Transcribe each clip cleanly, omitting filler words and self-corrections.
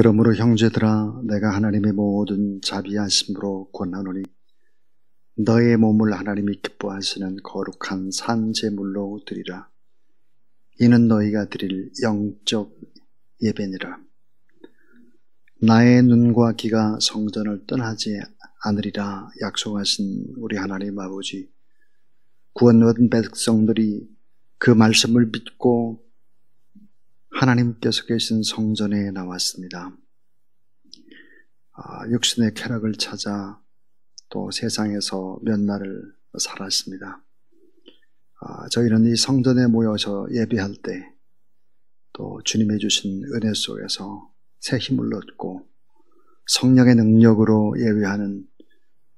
그러므로 형제들아, 내가 하나님의 모든 자비하심으로 권하노니 너의 몸을 하나님이 기뻐하시는 거룩한 산제물로 드리라. 이는 너희가 드릴 영적 예배니라. 나의 눈과 귀가 성전을 떠나지 않으리라 약속하신 우리 하나님 아버지, 구원받은 백성들이 그 말씀을 믿고 하나님께서 계신 성전에 나왔습니다. 육신의 쾌락을 찾아 또 세상에서 몇 날을 살았습니다. 저희는 이 성전에 모여서 예배할 때 또 주님이 주신 은혜 속에서 새 힘을 얻고 성령의 능력으로 예배하는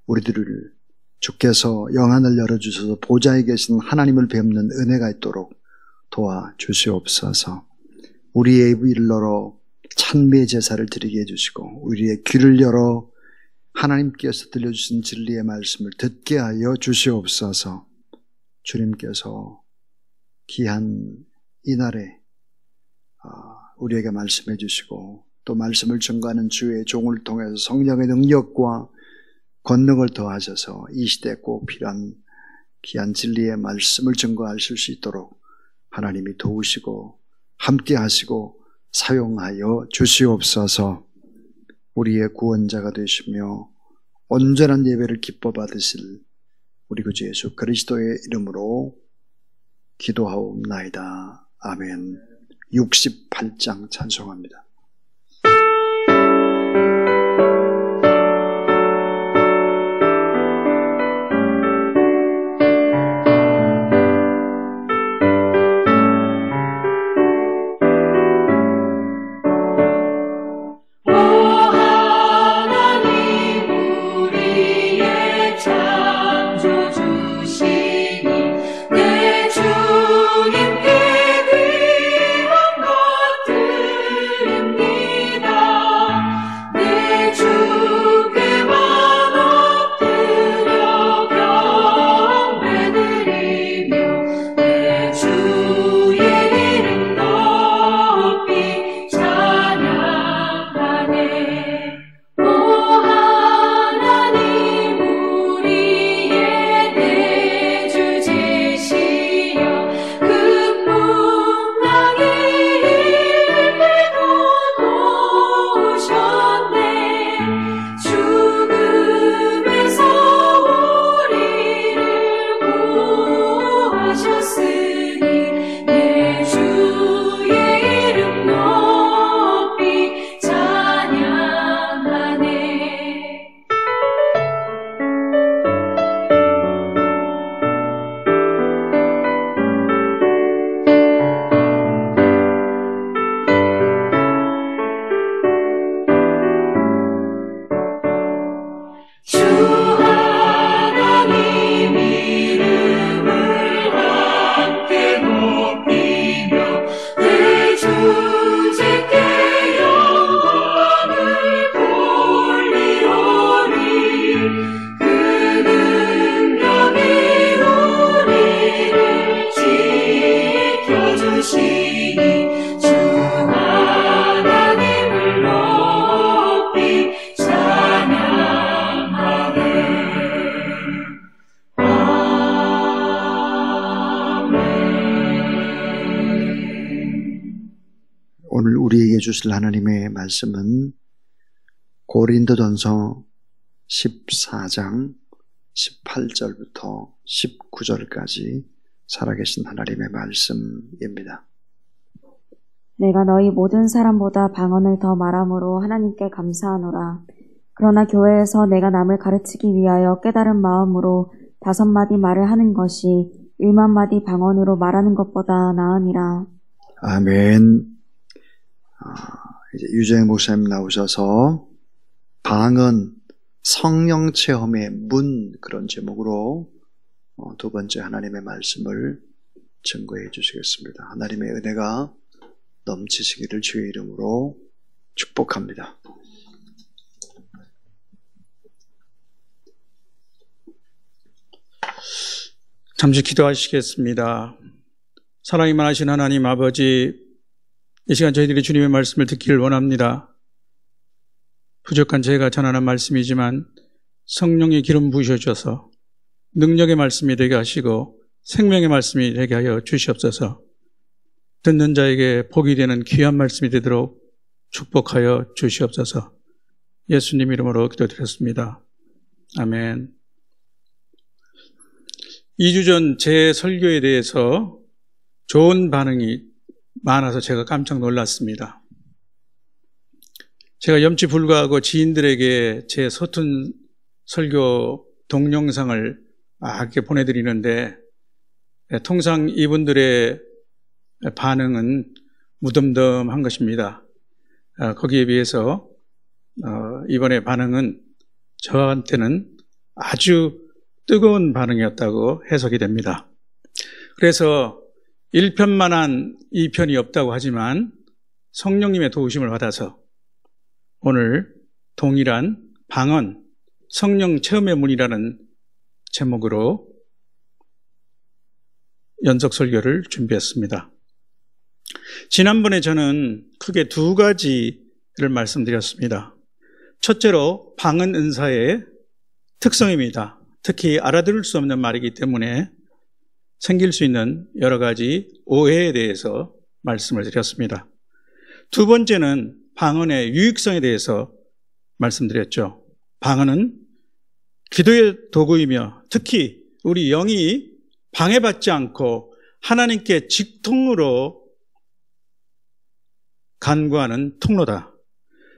우리들을 주께서 영안을 열어주셔서 보좌에 계신 하나님을 뵙는 은혜가 있도록 도와주시옵소서. 우리의 입을 열어 찬미의 제사를 드리게 해주시고 우리의 귀를 열어 하나님께서 들려주신 진리의 말씀을 듣게 하여 주시옵소서. 주님께서 귀한 이날에 우리에게 말씀해 주시고 또 말씀을 증거하는 주의 종을 통해서 성령의 능력과 권능을 더하셔서 이 시대에 꼭 필요한 귀한 진리의 말씀을 증거하실 수 있도록 하나님이 도우시고 함께 하시고 사용하여 주시옵소서. 우리의 구원자가 되시며 온전한 예배를 기뻐 받으실 우리 구주 예수 그리스도의 이름으로 기도하옵나이다. 아멘. 68장 찬송합니다. 오늘 우리에게 주실 하나님의 말씀은 고린도전서 14장 18절부터 19절까지 살아계신 하나님의 말씀입니다. 내가 너희 모든 사람보다 방언을 더 말함으로 하나님께 감사하노라. 그러나 교회에서 내가 남을 가르치기 위하여 깨달은 마음으로 5마디 말을 하는 것이 1만마디 방언으로 말하는 것보다 나으니라. 아멘. 이제 유정혜 목사님 나오셔서 방언, 성령 체험의 문, 그런 제목으로 두 번째 하나님의 말씀을 증거해 주시겠습니다. 하나님의 은혜가 넘치시기를 주의 이름으로 축복합니다. 잠시 기도하시겠습니다. 사랑이 많으신 하나님 아버지, 이 시간 저희들이 주님의 말씀을 듣기를 원합니다. 부족한 제가 전하는 말씀이지만 성령의 기름 부으셔줘서 능력의 말씀이 되게 하시고 생명의 말씀이 되게 하여 주시옵소서. 듣는 자에게 복이 되는 귀한 말씀이 되도록 축복하여 주시옵소서. 예수님 이름으로 기도드렸습니다. 아멘. 2주 전 제 설교에 대해서 좋은 반응이 많아서 제가 깜짝 놀랐습니다. 제가 염치 불구하고 지인들에게 제 서툰 설교 동영상을 이렇게 보내드리는데 통상 이분들의 반응은 무덤덤한 것입니다. 거기에 비해서 이번에 반응은 저한테는 아주 뜨거운 반응이었다고 해석이 됩니다. 그래서 1편만한 2편이 없다고 하지만 성령님의 도우심을 받아서 오늘 동일한 방언, 성령 체험의 문이라는 제목으로 연속 설교를 준비했습니다. 지난번에 저는 크게 두 가지를 말씀드렸습니다. 첫째로 방언 은사의 특성입니다. 특히 알아들을 수 없는 말이기 때문에 생길 수 있는 여러 가지 오해에 대해서 말씀을 드렸습니다. 두 번째는 방언의 유익성에 대해서 말씀드렸죠. 방언은 기도의 도구이며 특히 우리 영이 방해받지 않고 하나님께 직통으로 간구하는 통로다.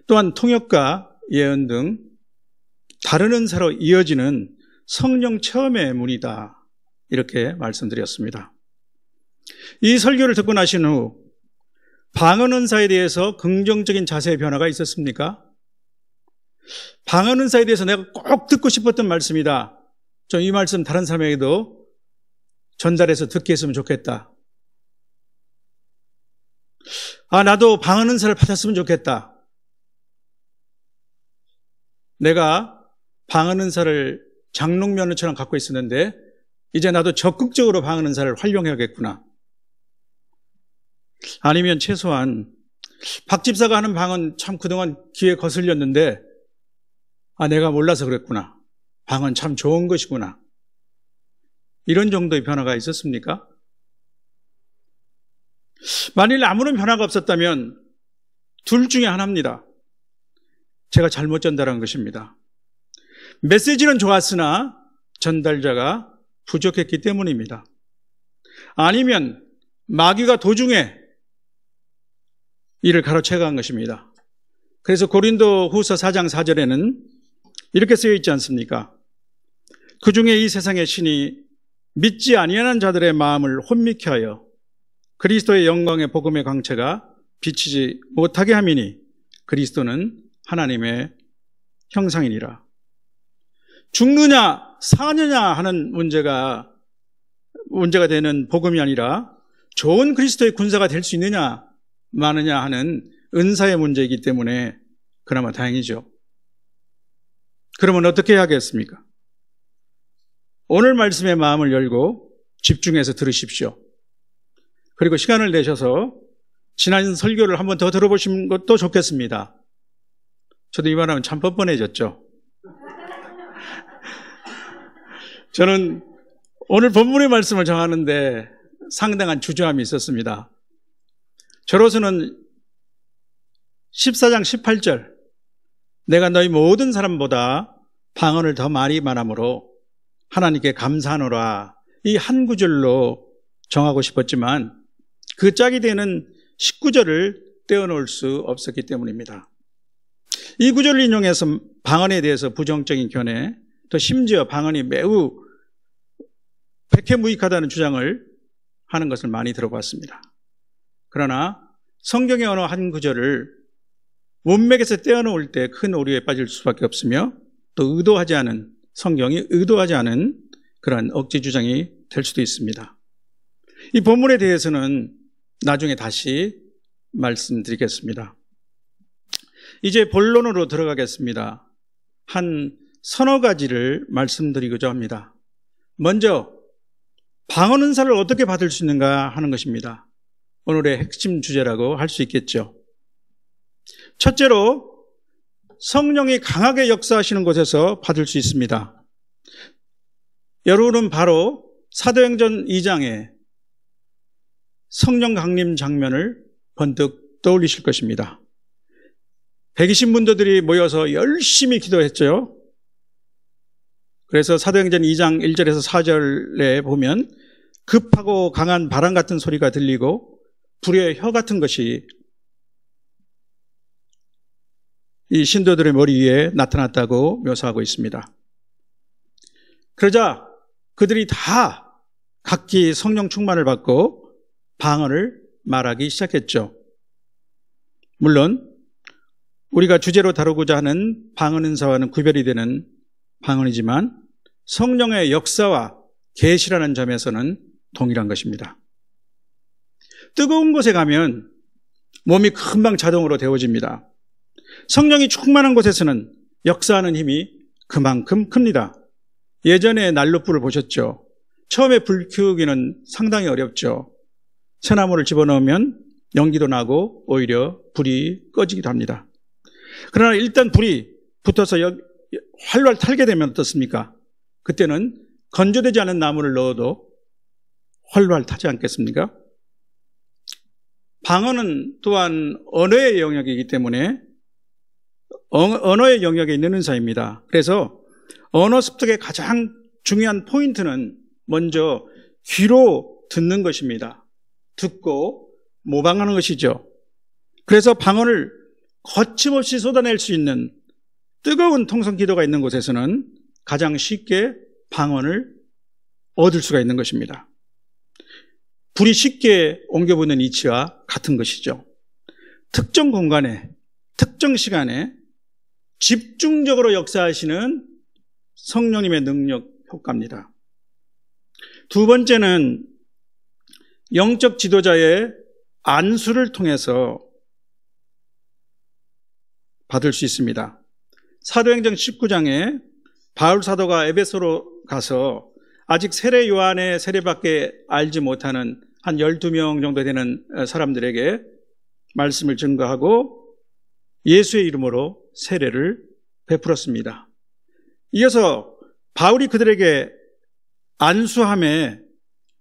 또한 통역과 예언 등 다른 은사로 이어지는 성령 체험의 문이다. 이렇게 말씀드렸습니다. 이 설교를 듣고 나신 후 방언 은사에 대해서 긍정적인 자세의 변화가 있었습니까? 방언 은사에 대해서 내가 꼭 듣고 싶었던 말씀이다. 좀 이 말씀 다른 사람에게도 전달해서 듣게 했으면 좋겠다. 나도 방언 은사를 받았으면 좋겠다. 내가 방언 은사를 장롱면허처럼 갖고 있었는데 이제 나도 적극적으로 방언 은사를 활용해야겠구나. 아니면 최소한 박 집사가 하는 방언 참 그동안 귀에 거슬렸는데 내가 몰라서 그랬구나. 방언 참 좋은 것이구나. 이런 정도의 변화가 있었습니까? 만일 아무런 변화가 없었다면 둘 중에 하나입니다. 제가 잘못 전달한 것입니다. 메시지는 좋았으나 전달자가 부족했기 때문입니다. 아니면 마귀가 도중에 이를 가로채간 것입니다. 그래서 고린도 후서 4장 4절에는 이렇게 쓰여 있지 않습니까? 그 중에 이 세상의 신이 믿지 아니하는 자들의 마음을 혼미케 하여 그리스도의 영광의 복음의 광채가 비치지 못하게 함이니 그리스도는 하나님의 형상이니라. 죽느냐 사느냐 하는 문제가 되는 복음이 아니라 좋은 그리스도의 군사가 될 수 있느냐 마느냐 하는 은사의 문제이기 때문에 그나마 다행이죠. 그러면 어떻게 해야겠습니까? 오늘 말씀의 마음을 열고 집중해서 들으십시오. 그리고 시간을 내셔서 지난 설교를 한번 더 들어보시는 것도 좋겠습니다. 저도 이 말하면 참 뻔뻔해졌죠. 저는 오늘 본문의 말씀을 정하는데 상당한 주저함이 있었습니다. 저로서는 14장 18절 내가 너희 모든 사람보다 방언을 더 많이 말함으로 하나님께 감사하노라 이 한 구절로 정하고 싶었지만 그 짝이 되는 19절을 떼어놓을 수 없었기 때문입니다. 이 구절을 인용해서 방언에 대해서 부정적인 견해, 또 심지어 방언이 매우 백해무익하다는 주장을 하는 것을 많이 들어봤습니다. 그러나 성경의 어느 한 구절을 문맥에서 떼어놓을 때 큰 오류에 빠질 수밖에 없으며 또 성경이 의도하지 않은 그런 억지 주장이 될 수도 있습니다. 이 본문에 대해서는 나중에 다시 말씀드리겠습니다. 이제 본론으로 들어가겠습니다. 한 서너 가지를 말씀드리고자 합니다. 먼저 방언 은사를 어떻게 받을 수 있는가 하는 것입니다. 오늘의 핵심 주제라고 할 수 있겠죠. 첫째로 성령이 강하게 역사하시는 곳에서 받을 수 있습니다. 여러분은 바로 사도행전 2장의 성령 강림 장면을 번뜩 떠올리실 것입니다. 120문도들이 모여서 열심히 기도했죠. 그래서 사도행전 2장 1절에서 4절에 보면 급하고 강한 바람 같은 소리가 들리고 불의 혀 같은 것이 이 신도들의 머리 위에 나타났다고 묘사하고 있습니다. 그러자 그들이 다 각기 성령 충만을 받고 방언을 말하기 시작했죠. 물론 우리가 주제로 다루고자 하는 방언 은사와는 구별이 되는 방언이지만 성령의 역사와 계시라는 점에서는 동일한 것입니다. 뜨거운 곳에 가면 몸이 금방 자동으로 데워집니다. 성령이 충만한 곳에서는 역사하는 힘이 그만큼 큽니다. 예전에 난로불을 보셨죠? 처음에 불 키우기는 상당히 어렵죠. 새나무를 집어넣으면 연기도 나고 오히려 불이 꺼지기도 합니다. 그러나 일단 불이 붙어서 활활 탈게 되면 어떻습니까? 그때는 건조되지 않은 나무를 넣어도 활활 타지 않겠습니까? 방언은 또한 언어의 영역이기 때문에 언어의 영역에 있는 은사입니다. 그래서 언어 습득의 가장 중요한 포인트는 먼저 귀로 듣는 것입니다. 듣고 모방하는 것이죠. 그래서 방언을 거침없이 쏟아낼 수 있는 뜨거운 통성 기도가 있는 곳에서는 가장 쉽게 방언을 얻을 수가 있는 것입니다. 불이 쉽게 옮겨붙는 이치와 같은 것이죠. 특정 공간에, 특정 시간에 집중적으로 역사하시는 성령님의 능력 효과입니다. 두 번째는 영적 지도자의 안수를 통해서 받을 수 있습니다. 사도행전 19장에 바울 사도가 에베소로 가서 아직 세례 요한의 세례밖에 알지 못하는 한 12명 정도 되는 사람들에게 말씀을 증거하고 예수의 이름으로 세례를 베풀었습니다. 이어서 바울이 그들에게 안수함에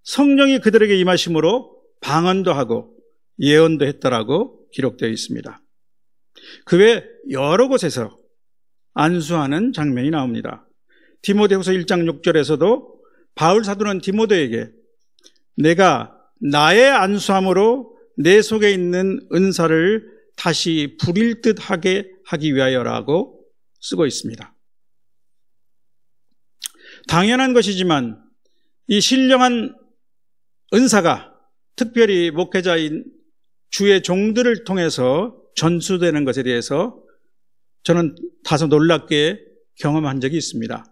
성령이 그들에게 임하심으로 방언도 하고 예언도 했다라고 기록되어 있습니다. 그 외 여러 곳에서 안수하는 장면이 나옵니다. 디모데후서 1장 6절에서도 바울 사도는 디모데에게 내가 나의 안수함으로 내 속에 있는 은사를 다시 부릴 듯 하게 하기 위하여라고 쓰고 있습니다. 당연한 것이지만 이 신령한 은사가 특별히 목회자인 주의 종들을 통해서 전수되는 것에 대해서 저는 다소 놀랍게 경험한 적이 있습니다.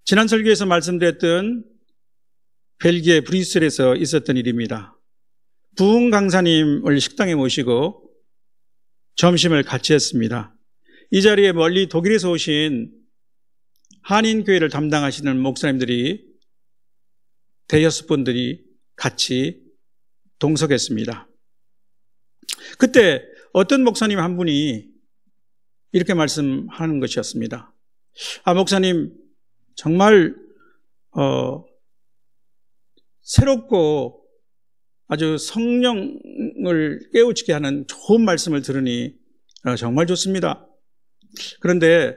지난 설교에서 말씀드렸던 벨기에 브뤼셀에서 있었던 일입니다. 부흥 강사님을 식당에 모시고 점심을 같이 했습니다. 이 자리에 멀리 독일에서 오신 한인교회를 담당하시는 목사님들이 대여섯 분들이 같이 동석했습니다. 그때 어떤 목사님 한 분이 이렇게 말씀하는 것이었습니다. 목사님 정말 새롭고 아주 성령을 깨우치게 하는 좋은 말씀을 들으니 정말 좋습니다. 그런데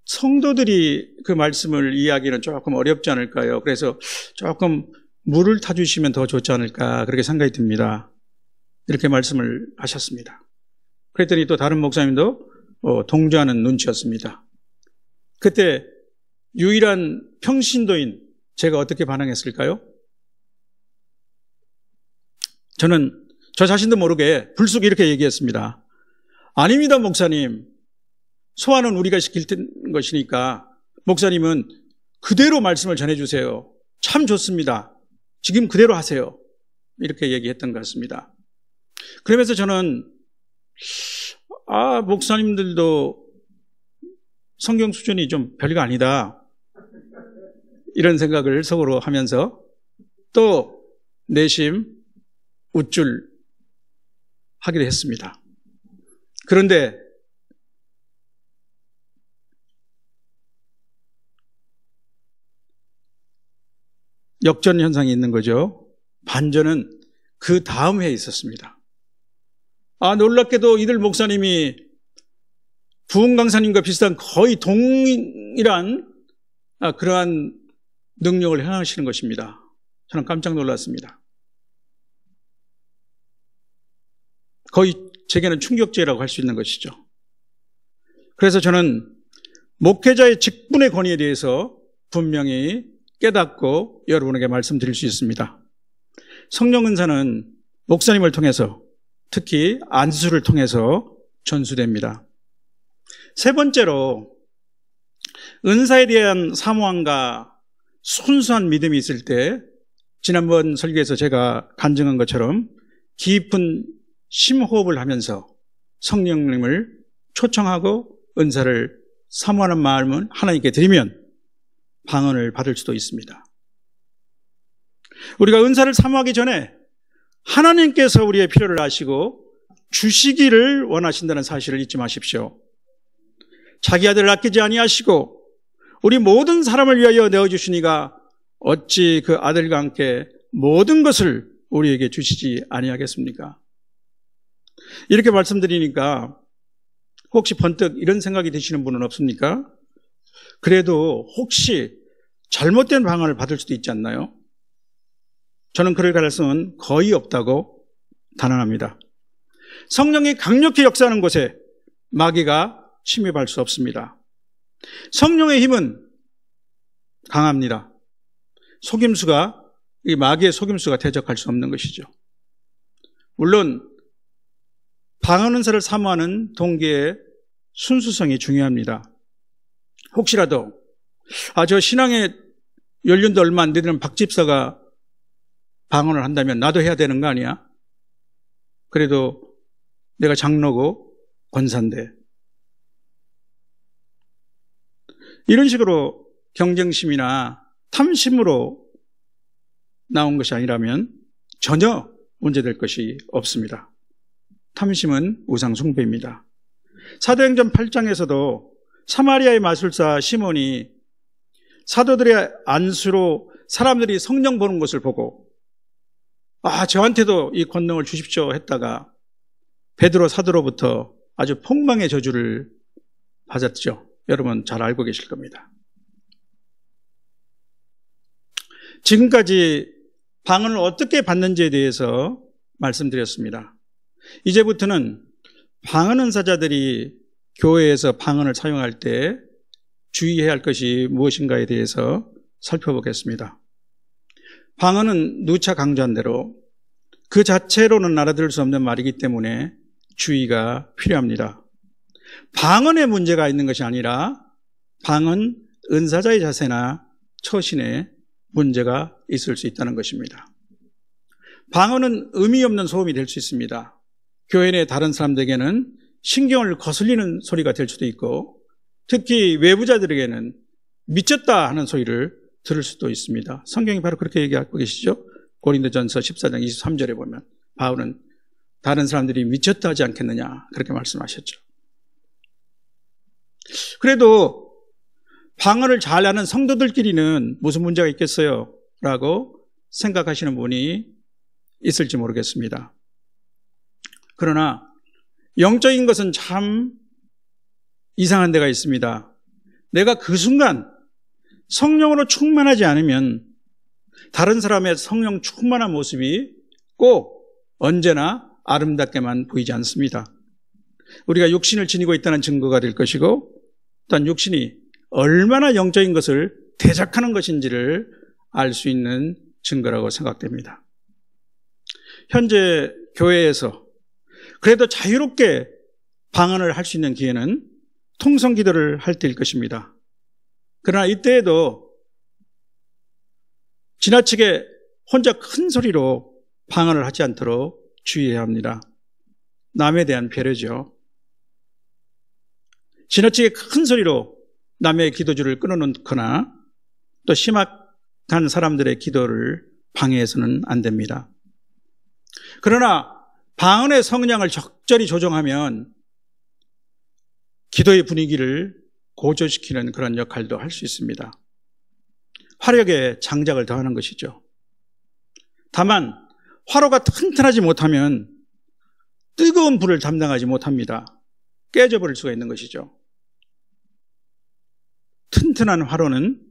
성도들이 그 말씀을 이해하기는 조금 어렵지 않을까요? 그래서 조금 물을 타주시면 더 좋지 않을까 그렇게 생각이 듭니다. 이렇게 말씀을 하셨습니다. 그랬더니 또 다른 목사님도 동조하는 눈치였습니다. 그때 유일한 평신도인 제가 어떻게 반응했을까요? 저는 저 자신도 모르게 불쑥 이렇게 얘기했습니다. 아닙니다, 목사님. 소화는 우리가 시킬 것이니까 목사님은 그대로 말씀을 전해주세요. 참 좋습니다. 지금 그대로 하세요. 이렇게 얘기했던 것 같습니다. 그러면서 저는 목사님들도 성경 수준이 좀 별거 아니다. 이런 생각을 속으로 하면서 또 내심 우쭐 하기도 했습니다. 그런데 역전 현상이 있는 거죠. 반전은 그 다음 해에 있었습니다. 놀랍게도 이들 목사님이 부흥 강사님과 비슷한 거의 동일한 그러한 능력을 행하시는 것입니다. 저는 깜짝 놀랐습니다. 거의 제게는 충격적이라고 할 수 있는 것이죠. 그래서 저는 목회자의 직분의 권위에 대해서 분명히 깨닫고 여러분에게 말씀드릴 수 있습니다. 성령 은사는 목사님을 통해서, 특히 안수를 통해서 전수됩니다. 세 번째로, 은사에 대한 사모함과 순수한 믿음이 있을 때, 지난번 설교에서 제가 간증한 것처럼 깊은 심호흡을 하면서 성령님을 초청하고 은사를 사모하는 마음을 하나님께 드리면 방언을 받을 수도 있습니다. 우리가 은사를 사모하기 전에 하나님께서 우리의 필요를 아시고 주시기를 원하신다는 사실을 잊지 마십시오. 자기 아들을 아끼지 아니하시고 우리 모든 사람을 위하여 내어주시니가 어찌 그 아들과 함께 모든 것을 우리에게 주시지 아니하겠습니까? 이렇게 말씀드리니까 혹시 번뜩 이런 생각이 드시는 분은 없습니까? 그래도 혹시 잘못된 방언을 받을 수도 있지 않나요? 저는 그럴 가능성은 거의 없다고 단언합니다. 성령이 강력히 역사하는 곳에 마귀가 침입할 수 없습니다. 성령의 힘은 강합니다. 이 마귀의 속임수가 대적할 수 없는 것이죠. 물론 방언 은사를 사모하는 동기의 순수성이 중요합니다. 혹시라도 저 신앙의 연륜도 얼마 안 되는 박 집사가 방언을 한다면 나도 해야 되는 거 아니야? 그래도 내가 장로고 권사인데. 이런 식으로 경쟁심이나 탐심으로 나온 것이 아니라면 전혀 문제될 것이 없습니다. 탐심은 우상 숭배입니다. 사도행전 8장에서도 사마리아의 마술사 시몬이 사도들의 안수로 사람들이 성령 보는 것을 보고 저한테도 이 권능을 주십시오 했다가 베드로 사도로부터 아주 폭망의 저주를 받았죠. 여러분 잘 알고 계실 겁니다. 지금까지 방언을 어떻게 받는지에 대해서 말씀드렸습니다. 이제부터는 방언 은사자들이 교회에서 방언을 사용할 때 주의해야 할 것이 무엇인가에 대해서 살펴보겠습니다. 방언은 누차 강조한 대로 그 자체로는 알아들을 수 없는 말이기 때문에 주의가 필요합니다. 방언에 문제가 있는 것이 아니라 방언 은사자의 자세나 처신에 문제가 있을 수 있다는 것입니다. 방언은 의미 없는 소음이 될 수 있습니다. 교회 내 다른 사람들에게는 신경을 거슬리는 소리가 될 수도 있고 특히 외부자들에게는 미쳤다 하는 소리를 들을 수도 있습니다. 성경이 바로 그렇게 얘기하고 계시죠. 고린도전서 14장 23절에 보면 바울은 다른 사람들이 미쳤다 하지 않겠느냐 그렇게 말씀하셨죠. 그래도 방언을 잘 아는 성도들끼리는 무슨 문제가 있겠어요? 라고 생각하시는 분이 있을지 모르겠습니다. 그러나 영적인 것은 참 이상한 데가 있습니다. 내가 그 순간 성령으로 충만하지 않으면 다른 사람의 성령 충만한 모습이 꼭 언제나 아름답게만 보이지 않습니다. 우리가 육신을 지니고 있다는 증거가 될 것이고 또한 육신이 얼마나 영적인 것을 대적하는 것인지를 알 수 있는 증거라고 생각됩니다. 현재 교회에서 그래도 자유롭게 방언을 할 수 있는 기회는 통성기도를 할 때일 것입니다. 그러나 이때에도 지나치게 혼자 큰 소리로 방언을 하지 않도록 주의해야 합니다. 남에 대한 배려죠. 지나치게 큰 소리로 남의 기도줄을 끊어놓거나 또 심각한 사람들의 기도를 방해해서는 안 됩니다. 그러나 방언의 성량을 적절히 조정하면 기도의 분위기를 고조시키는 그런 역할도 할 수 있습니다. 화력에 장작을 더하는 것이죠. 다만 화로가 튼튼하지 못하면 뜨거운 불을 담당하지 못합니다. 깨져버릴 수가 있는 것이죠. 튼튼한 화로는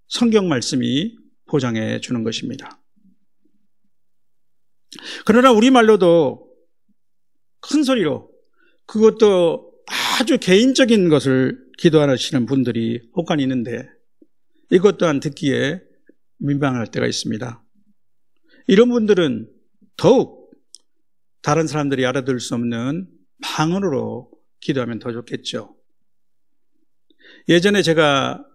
성경 말씀이 보장해 주는 것입니다. 그러나 우리말로도 큰 소리로, 그것도 아주 개인적인 것을 기도하시는 분들이 혹간 있는데 이것 또한 듣기에 민망할 때가 있습니다. 이런 분들은 더욱 다른 사람들이 알아들을 수 없는 방언으로 기도하면 더 좋겠죠. 예전에 제가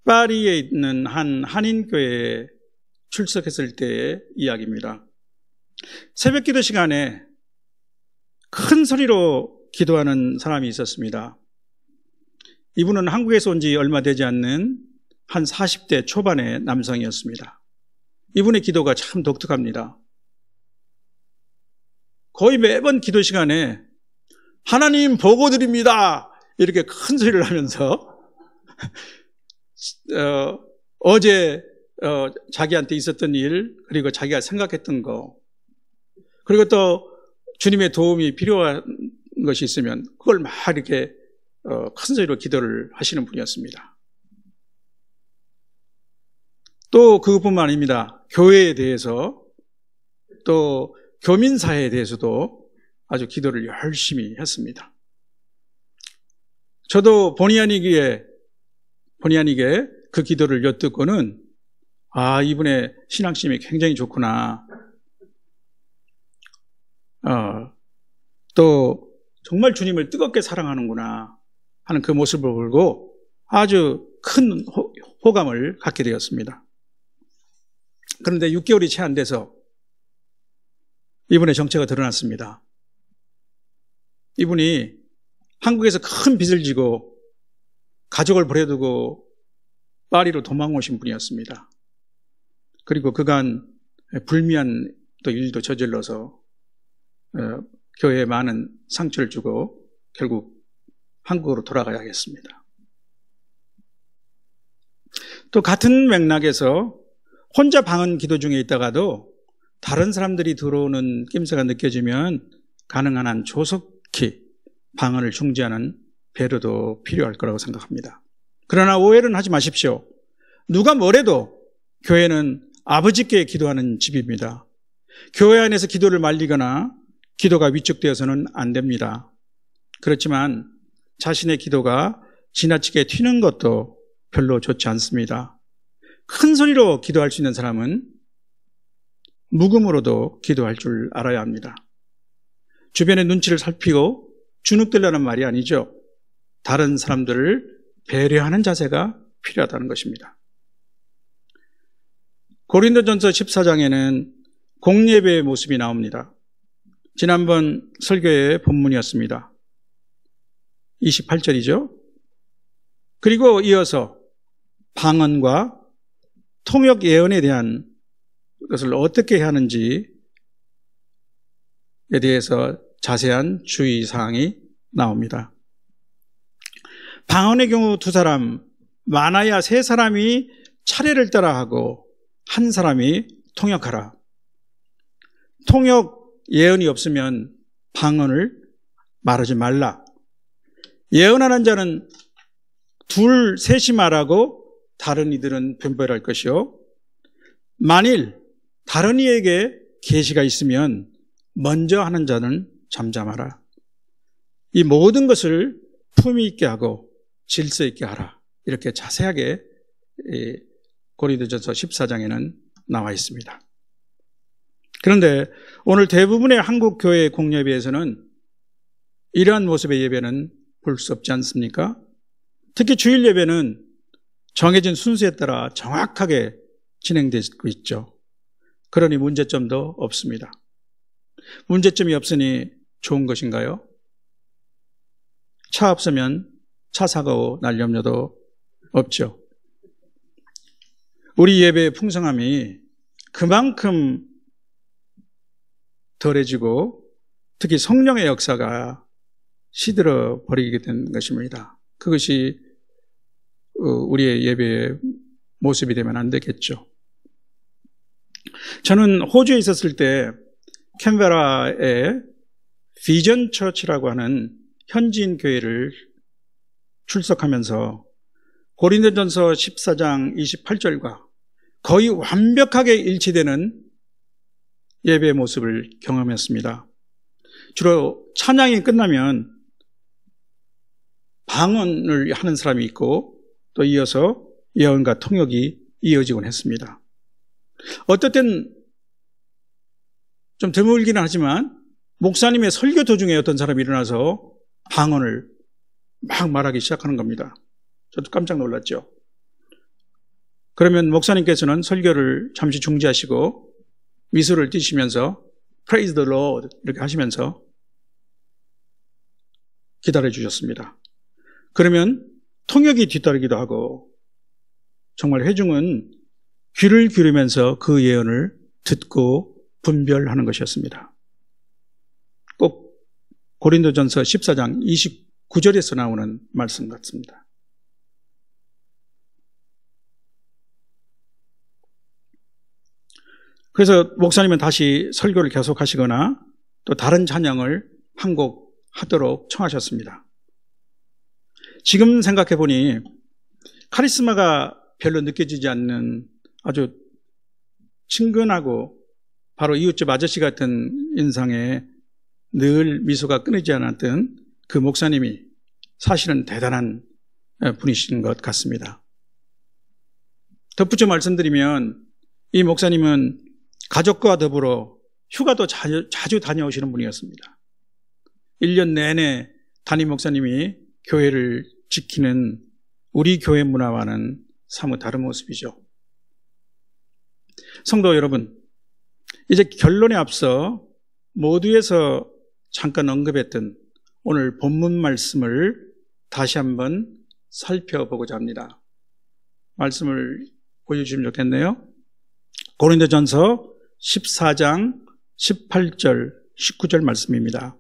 파리에 있는 한 한인교회에 출석했을 때의 이야기입니다. 새벽 기도 시간에 큰 소리로 기도하는 사람이 있었습니다. 이분은 한국에서 온 지 얼마 되지 않는 한 40대 초반의 남성이었습니다. 이분의 기도가 참 독특합니다. 거의 매번 기도 시간에 하나님 보고 드립니다 이렇게 큰 소리를 하면서 어제 자기한테 있었던 일, 그리고 자기가 생각했던 거, 그리고 또 주님의 도움이 필요한 것이 있으면 그걸 막 이렇게 큰 소리로 기도를 하시는 분이었습니다. 또 그것뿐만 아닙니다. 교회에 대해서, 또 교민사회에 대해서도 아주 기도를 열심히 했습니다. 저도 본의 아니게 그 기도를 엿듣고는 이분의 신앙심이 굉장히 좋구나. 또 정말 주님을 뜨겁게 사랑하는구나 하는 그 모습을 보고 아주 큰 호감을 갖게 되었습니다. 그런데 6개월이 채 안 돼서 이분의 정체가 드러났습니다. 이분이 한국에서 큰 빚을 지고 가족을 버려두고 파리로 도망오신 분이었습니다. 그리고 그간 불미한 또 일도 저질러서 교회에 많은 상처를 주고 결국 한국으로 돌아가야겠습니다. 또 같은 맥락에서 혼자 방언 기도 중에 있다가도 다른 사람들이 들어오는 낌새가 느껴지면 가능한 한 조속히 방언을 중지하는 배려도 필요할 거라고 생각합니다. 그러나 오해는 하지 마십시오. 누가 뭐래도 교회는 아버지께 기도하는 집입니다. 교회 안에서 기도를 말리거나 기도가 위축되어서는 안 됩니다. 그렇지만 자신의 기도가 지나치게 튀는 것도 별로 좋지 않습니다. 큰 소리로 기도할 수 있는 사람은 묵음으로도 기도할 줄 알아야 합니다. 주변의 눈치를 살피고 주눅들라는 말이 아니죠. 다른 사람들을 배려하는 자세가 필요하다는 것입니다. 고린도전서 14장에는 공예배의 모습이 나옵니다. 지난번 설교의 본문이었습니다. 28절이죠. 그리고 이어서 방언과 통역 예언에 대한 것을 어떻게 해야 하는지에 대해서 자세한 주의사항이 나옵니다. 방언의 경우 2사람, 많아야 3사람이 차례를 따라하고 한 사람이 통역하라. 통역 예언이 없으면 방언을 말하지 말라. 예언하는 자는 2, 3이 말하고 다른 이들은 분별할 것이요. 만일 다른 이에게 계시가 있으면 먼저 하는 자는 잠잠하라. 이 모든 것을 품위 있게 하고 질서 있게 하라. 이렇게 자세하게 고린도전서 14장에는 나와 있습니다. 그런데 오늘 대부분의 한국 교회 공예배에서는 이러한 모습의 예배는 볼 수 없지 않습니까? 특히 주일 예배는 정해진 순서에 따라 정확하게 진행되고 있죠. 그러니 문제점도 없습니다. 문제점이 없으니 좋은 것인가요? 차 없으면 차 사고 날 염려도 없죠. 우리 예배의 풍성함이 그만큼 덜해지고 특히 성령의 역사가 시들어 버리게 된 것입니다. 그것이 우리의 예배의 모습이 되면 안 되겠죠. 저는 호주에 있었을 때 캔베라의 비전 처치라고 하는 현지인 교회를 출석하면서 고린도전서 14장 28절과 거의 완벽하게 일치되는 예배의 모습을 경험했습니다. 주로 찬양이 끝나면 방언을 하는 사람이 있고 또 이어서 예언과 통역이 이어지곤 했습니다. 어떨 땐 좀 드물기는 하지만 목사님의 설교 도중에 어떤 사람이 일어나서 방언을 막 말하기 시작하는 겁니다. 저도 깜짝 놀랐죠. 그러면 목사님께서는 설교를 잠시 중지하시고 미소를 띠시면서 Praise the Lord 이렇게 하시면서 기다려 주셨습니다. 그러면 통역이 뒤따르기도 하고 정말 회중은 귀를 기울이면서 그 예언을 듣고 분별하는 것이었습니다. 꼭 고린도전서 14장 29절에서 나오는 말씀 같습니다. 그래서 목사님은 다시 설교를 계속하시거나 또 다른 찬양을 한 곡 하도록 청하셨습니다. 지금 생각해 보니 카리스마가 별로 느껴지지 않는 아주 친근하고 바로 이웃집 아저씨 같은 인상에 늘 미소가 끊이지 않았던 그 목사님이 사실은 대단한 분이신 것 같습니다. 덧붙여 말씀드리면 이 목사님은 가족과 더불어 휴가도 자주 다녀오시는 분이었습니다. 1년 내내 담임 목사님이 교회를 지키는 우리 교회 문화와는 사뭇 다른 모습이죠. 성도 여러분, 이제 결론에 앞서 모두에서 잠깐 언급했던 오늘 본문 말씀을 다시 한번 살펴보고자 합니다. 말씀을 보여주시면 좋겠네요. 고린도전서 14장 18절 19절 말씀입니다.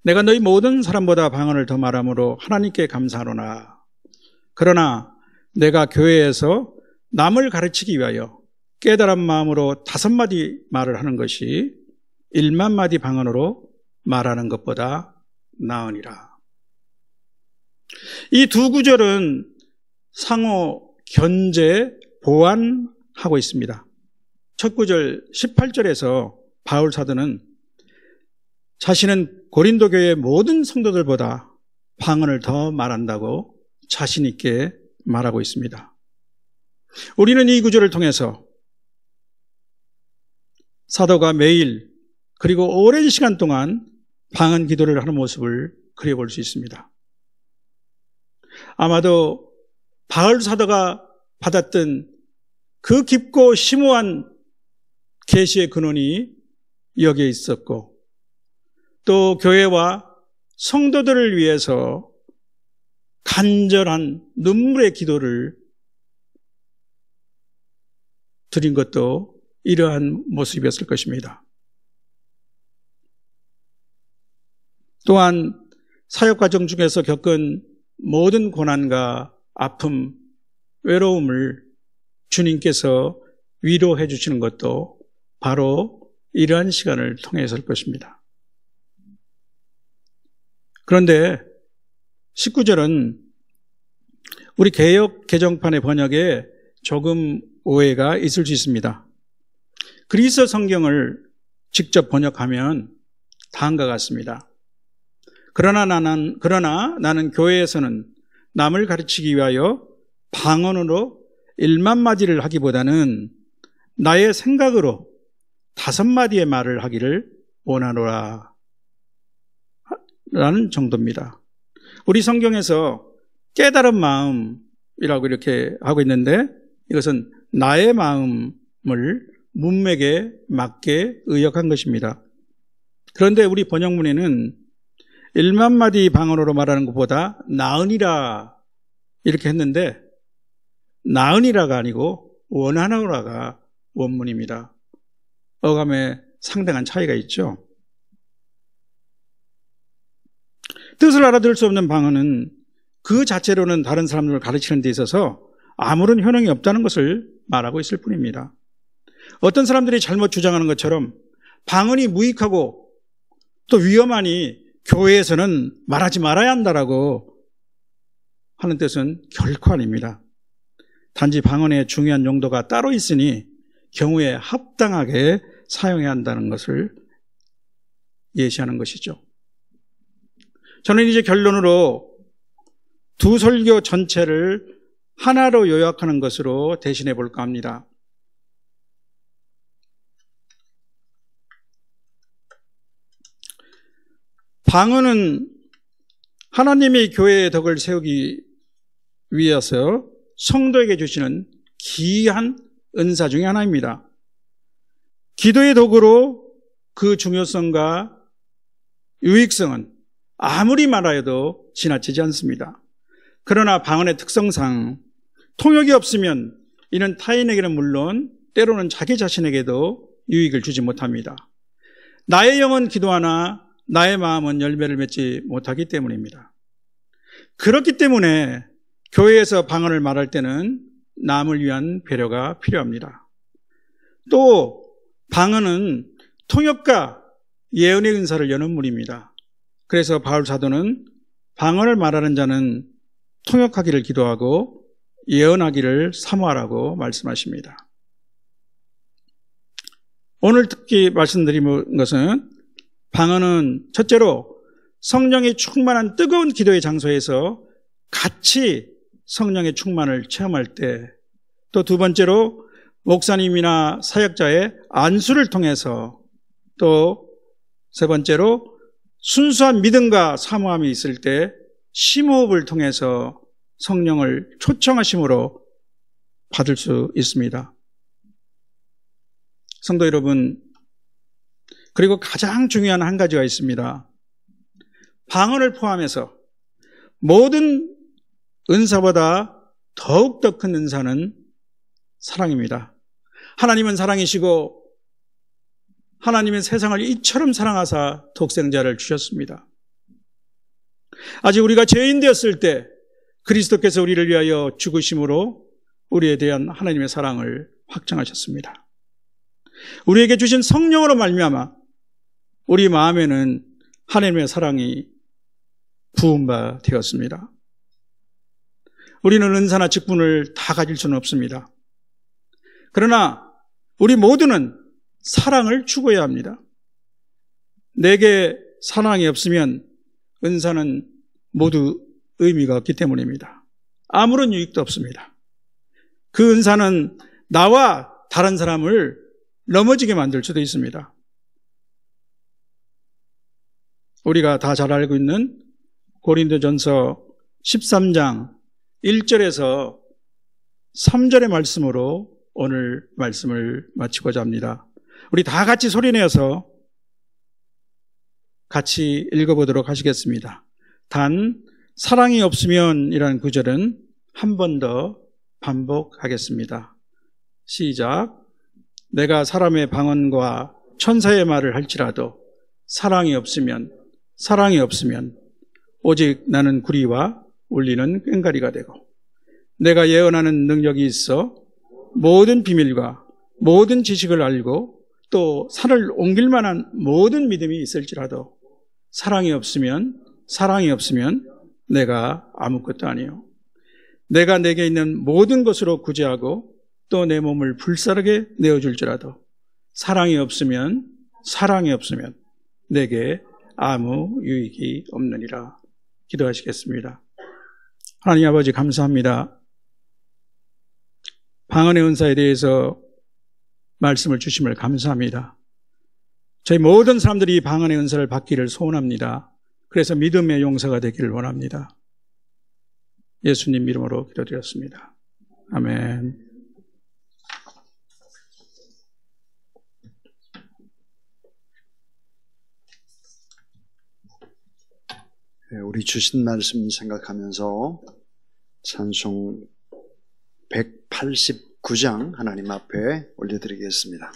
내가 너희 모든 사람보다 방언을 더 말함으로 하나님께 감사하노라. 그러나 내가 교회에서 남을 가르치기 위하여 깨달은 마음으로 5마디 말을 하는 것이 1만 마디 방언으로 말하는 것보다 나으니라. 이 두 구절은 상호 견제, 보완하고 있습니다. 첫 구절 18절에서 바울 사도는 자신은 고린도 교회의 모든 성도들보다 방언을 더 말한다고 자신 있게 말하고 있습니다. 우리는 이 구절을 통해서 사도가 매일 그리고 오랜 시간 동안 방언 기도를 하는 모습을 그려볼 수 있습니다. 아마도 바울 사도가 받았던 그 깊고 심오한 계시의 근원이 여기에 있었고 또 교회와 성도들을 위해서 간절한 눈물의 기도를 드린 것도 이러한 모습이었을 것입니다. 또한 사역 과정 중에서 겪은 모든 고난과 아픔, 외로움을 주님께서 위로해 주시는 것도 바로 이러한 시간을 통해서일 것입니다. 그런데 19절은 우리 개역 개정판의 번역에 조금 오해가 있을 수 있습니다. 그리스 성경을 직접 번역하면 다음과 같습니다. 그러나 나는 교회에서는 남을 가르치기 위하여 방언으로 1만 마디를 하기보다는 나의 생각으로 5마디의 말을 하기를 원하노라 라는 정도입니다. 우리 성경에서 깨달은 마음이라고 이렇게 하고 있는데 이것은 나의 마음을 문맥에 맞게 의역한 것입니다. 그런데 우리 번역문에는 1만 마디 방언으로 말하는 것보다 나으니라 이렇게 했는데 나으니라가 아니고 원하노라가 원문입니다. 어감에 상당한 차이가 있죠. 뜻을 알아들을 수 없는 방언은 그 자체로는 다른 사람들을 가르치는 데 있어서 아무런 효능이 없다는 것을 말하고 있을 뿐입니다. 어떤 사람들이 잘못 주장하는 것처럼 방언이 무익하고 또 위험하니 교회에서는 말하지 말아야 한다라고 하는 뜻은 결코 아닙니다. 단지 방언의 중요한 용도가 따로 있으니 경우에 합당하게 사용해야 한다는 것을 예시하는 것이죠. 저는 이제 결론으로 두 설교 전체를 하나로 요약하는 것으로 대신해 볼까 합니다. 방언은 하나님의 교회의 덕을 세우기 위해서 성도에게 주시는 귀한 은사 중에 하나입니다. 기도의 도구로 그 중요성과 유익성은 아무리 말하여도 지나치지 않습니다. 그러나 방언의 특성상 통역이 없으면 이는 타인에게는 물론 때로는 자기 자신에게도 유익을 주지 못합니다. 나의 영은 기도하나 나의 마음은 열매를 맺지 못하기 때문입니다. 그렇기 때문에 교회에서 방언을 말할 때는 남을 위한 배려가 필요합니다. 또 방언은 통역과 예언의 은사를 여는 문입니다. 그래서 바울 사도는 방언을 말하는 자는 통역하기를 기도하고 예언하기를 사모하라고 말씀하십니다. 오늘 특히 말씀드린 것은 방언은 첫째로 성령이 충만한 뜨거운 기도의 장소에서 같이 성령의 충만을 체험할 때, 또 두 번째로 목사님이나 사역자의 안수를 통해서, 또 세 번째로 순수한 믿음과 사모함이 있을 때 심호흡을 통해서 성령을 초청하심으로 받을 수 있습니다. 성도 여러분, 그리고 가장 중요한 한 가지가 있습니다. 방언을 포함해서 모든 은사보다 더욱더 큰 은사는 사랑입니다. 하나님은 사랑이시고 하나님은 세상을 이처럼 사랑하사 독생자를 주셨습니다. 아직 우리가 죄인 되었을 때 그리스도께서 우리를 위하여 죽으심으로 우리에 대한 하나님의 사랑을 확증하셨습니다. 우리에게 주신 성령으로 말미암아 우리 마음에는 하나님의 사랑이 부은 바 되었습니다. 우리는 은사나 직분을 다 가질 수는 없습니다. 그러나 우리 모두는 사랑을 추구해야 합니다. 내게 사랑이 없으면 은사는 모두 의미가 없기 때문입니다. 아무런 유익도 없습니다. 그 은사는 나와 다른 사람을 넘어지게 만들 수도 있습니다. 우리가 다 잘 알고 있는 고린도전서 13장 1절에서 3절의 말씀으로 오늘 말씀을 마치고자 합니다. 우리 다 같이 소리내어서 같이 읽어보도록 하시겠습니다. 단 사랑이 없으면 이라는 구절은 한 번 더 반복하겠습니다. 시작. 내가 사람의 방언과 천사의 말을 할지라도 사랑이 없으면 오직 나는 구리와 울리는 꽹과리가 되고, 내가 예언하는 능력이 있어 모든 비밀과 모든 지식을 알고 또 산을 옮길 만한 모든 믿음이 있을지라도 사랑이 없으면 내가 아무것도 아니요. 내가 내게 있는 모든 것으로 구제하고 또 내 몸을 불사르게 내어줄지라도 사랑이 없으면 내게 아무 유익이 없느니라. 기도하시겠습니다. 하나님 아버지, 감사합니다. 방언의 은사에 대해서 말씀을 주심을 감사합니다. 저희 모든 사람들이 이 방언의 은사를 받기를 소원합니다. 그래서 믿음의 용사가 되기를 원합니다. 예수님 이름으로 기도드렸습니다. 아멘. 우리 주신 말씀 생각하면서 찬송 189장 하나님 앞에 올려드리겠습니다.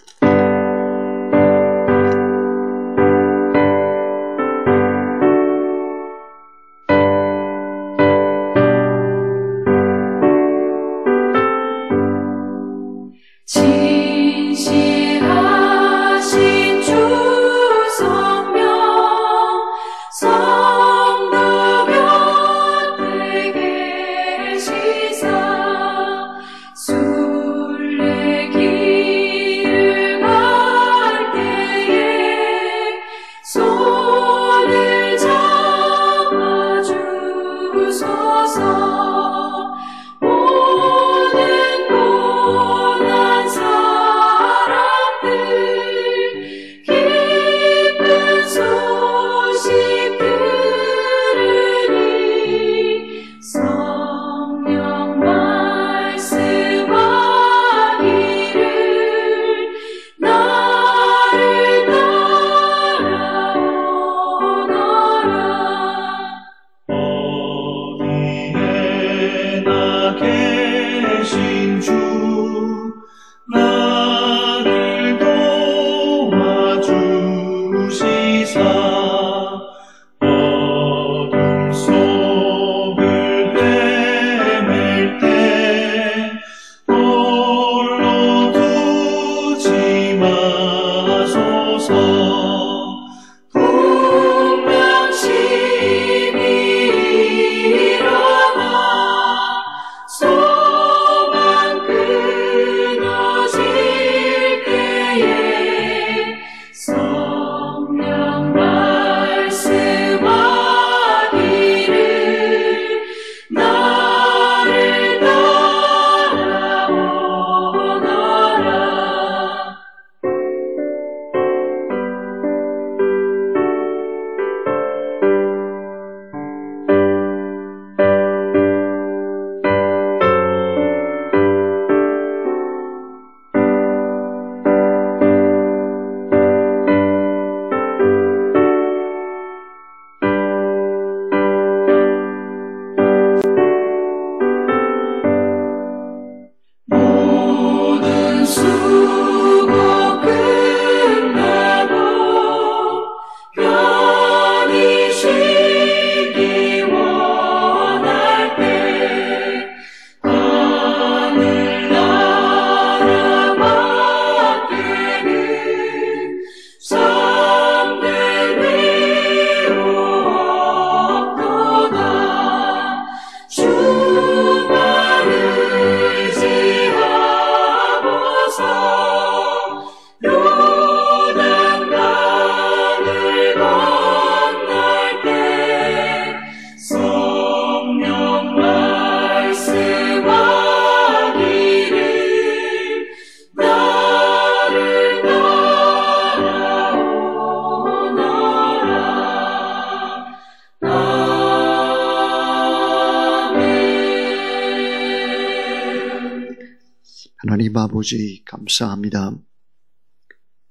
하나님 아버지 감사합니다.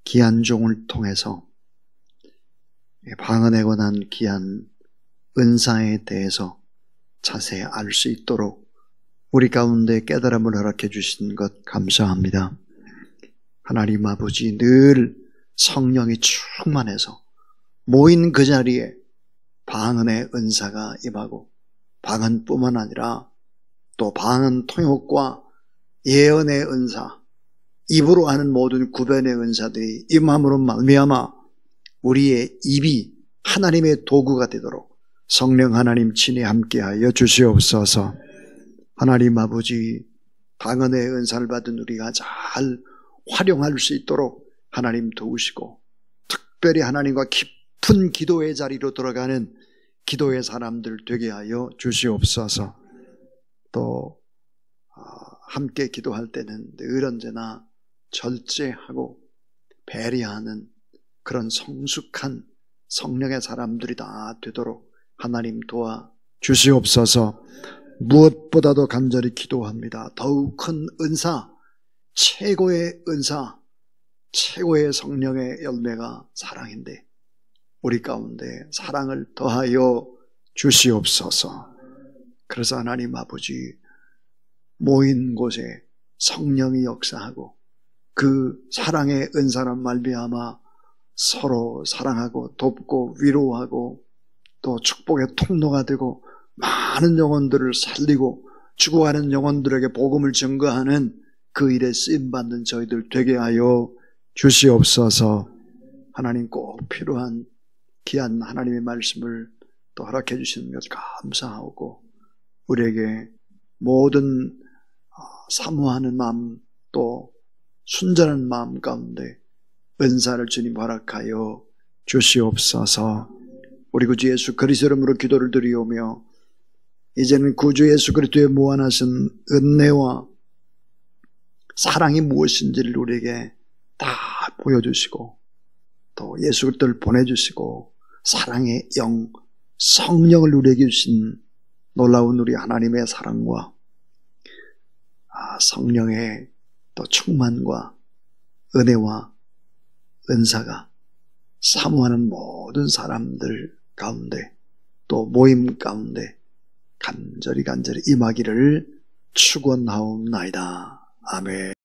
귀한 종을 통해서 방언에 관한 귀한 은사에 대해서 자세히 알 수 있도록 우리 가운데 깨달음을 허락해 주신 것 감사합니다. 하나님 아버지, 늘 성령이 충만해서 모인 그 자리에 방언의 은사가 임하고, 방언뿐만 아니라 또 방언 통역과 예언의 은사, 입으로 하는 모든 구변의 은사들이 임함으로 말미암아 우리의 입이 하나님의 도구가 되도록 성령 하나님 친히 함께하여 주시옵소서. 하나님 아버지, 방언의 은사를 받은 우리가 잘 활용할 수 있도록 하나님 도우시고, 특별히 하나님과 깊은 기도의 자리로 들어가는 기도의 사람들 되게 하여 주시옵소서. 또 함께 기도할 때는 늘 언제나 절제하고 배려하는 그런 성숙한 성령의 사람들이 다 되도록 하나님 도와 주시옵소서. 무엇보다도 간절히 기도합니다. 더욱 큰 은사, 최고의 은사, 최고의 성령의 열매가 사랑인데 우리 가운데 사랑을 더하여 주시옵소서. 그래서 하나님 아버지, 모인 곳에 성령이 역사하고 그 사랑의 은사란 말미암아 서로 사랑하고 돕고 위로하고 또 축복의 통로가 되고 많은 영혼들을 살리고 죽어가는 영혼들에게 복음을 증거하는 그 일에 쓰임받는 저희들 되게 하여 주시옵소서. 하나님, 꼭 필요한 귀한 하나님의 말씀을 또 허락해 주시는 것 감사하고, 우리에게 모든 사모하는 마음 또 순전한 마음 가운데 은사를 주님 허락하여 주시옵소서. 우리 구주 예수 그리스도 이름으로 기도를 드리오며, 이제는 구주 예수 그리스도의 무한하신 은혜와 사랑이 무엇인지를 우리에게 다 보여주시고, 또 예수 그리스도를 보내주시고 사랑의 영 성령을 우리에게 주신 놀라운 우리 하나님의 사랑과 성령의 또 충만과 은혜와 은사가 사모하는 모든 사람들 가운데 또 모임 가운데 간절히 임하기를 축원하옵나이다. 아멘.